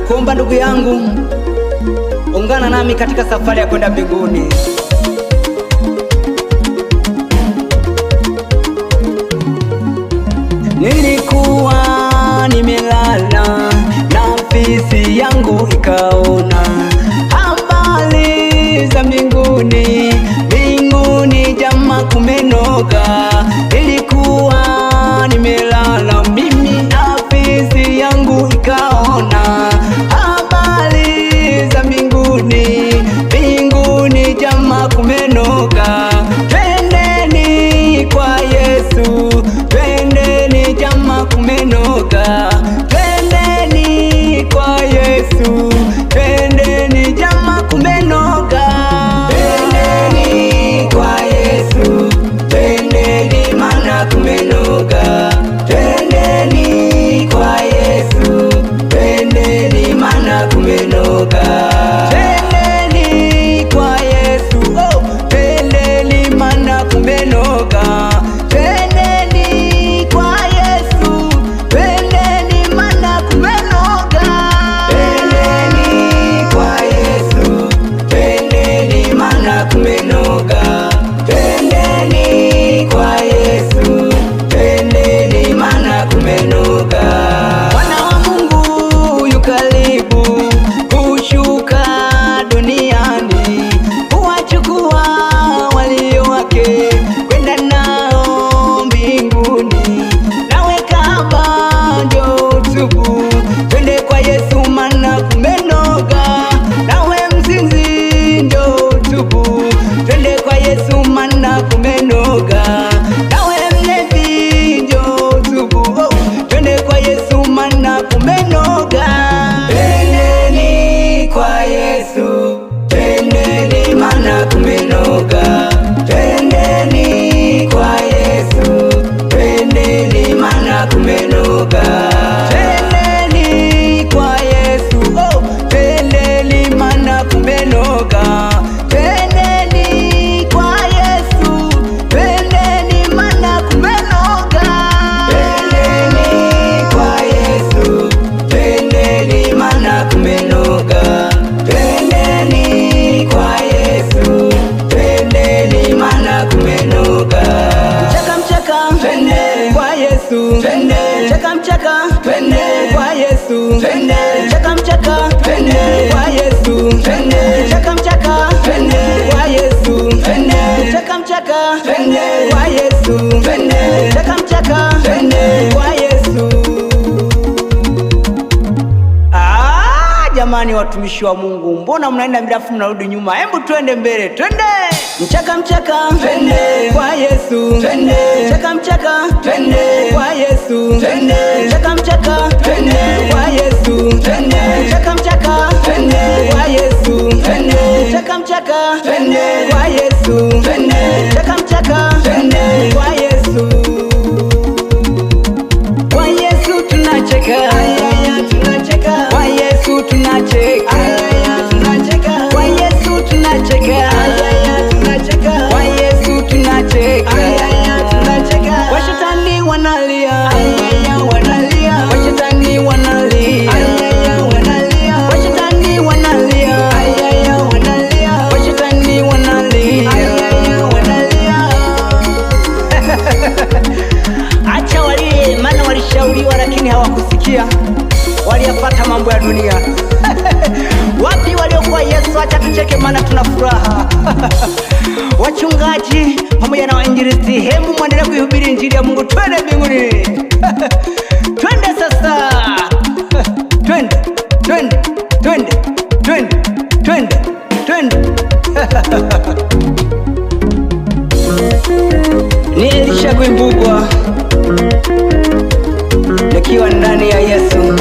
kuomba ndugu yangu, ungana nami katika safari ya kwenda mbinguni. Nilikuwa nimelala na afisi yangu ikaona habari za mbinguni, mbinguni jama kumenoga. Nilikuwa nimelala mimi na afisi yangu ikaona habari za mbinguni, mbinguni jama kumenoga. Twendeni kwa Yesu, twendeni jama kumenoga. Twendeni kwa Yesu, twendeni jama kumenoga. Twendeni kwa Yesu, twendeni mana kumenoga. Twendeni kwa Yesu, twendeni mana kumenoga. Twendeni kwa Yesu, oh, twendeni mana kumenoga. Twendeni kwa Yesu, twendeni mana kumenoga. Twendeni kwa Yesu, twendeni mana kumenoga. Twendeni kwa Yesu, twendeni mana kumenoga. Mwana wa Mungu yu karibu kushuka duniani kuwachukua walio wake kwenda nao mbinguni. Nawe kama njoo utubu, twende kwa Yesu mana kumenoga. Nawe mzinzi njoo utubu, twende kwa Yesu mana kumenoga. Nawe mlevi njoo utubu, oh, twende kwa Yesu mana kumenoga. Twendeni kwa Yesu, twendeni mana kumenoga. Twendeni kwa Yesu, twendeni mana kumenoga. Twendeni kwa Yesu, oh, twendeni mana kumenoga. Twendeni kwa Yesu, twendeni mana kumenoga. Twendeni kwa Yesu, twendeni mana kumenoga. Twendeni kwa Yesu, twendeni mana kumenoga. Mchaka mchaka, twende kwa Yesu, twende mchaka mchaka, twende kwa Yesu, twende mchaka mchaka, twende kwa Yesu, twende mchaka mchaka, twende kwa Yesu, twende mchaka mchaka, twende kwa Yesu, twende mchaka mchaka, twende kwa Yesu. Jamani, watumishi wa Mungu, mbona mnaenda mrefu mnarudi nyuma? Hebu twende mbele, twende mchaka mchaka, twende kwa Yesu, twende mchaka mchaka, twende kwa Yesu, twende mchaka mchaka, twende kwa Yesu, twende mchaka mchaka, twende kwa Yesu, twende mchaka mchaka, twende kwa Yesu, twende mchaka mchaka, twende kwa Yesu. Kwa Yesu tunacheka, ayaya tunacheka. Kwa Yesu tunacheka, ayaya tunacheka. Kwa Yesu tunacheka, ayaya tunacheka. Kwa Yesu tunacheka, ayaya tunacheka. Washetani wanalia, ayaya wanalia. Washetani wanalia, ayaya wanalia. Washetani wanalia, ayaya wanalia. Washetani wanalia, ayaya wanalia. Acha walie, maana walishauriwa lakini hawakusikia, waliyapata mambo ya dunia. Wapi waliokuwa Yesu? Acha tucheke maana tuna furaha. Wachungaji pamoja na wainjilisti, hebu muendelee kuihubiri injili ya Mungu. Twende mbinguni. Twende sasa. Twende, twende, twende, twende, twende, twende. Ni Elisha Gwimbugwa nikiwa ndani ya Yesu.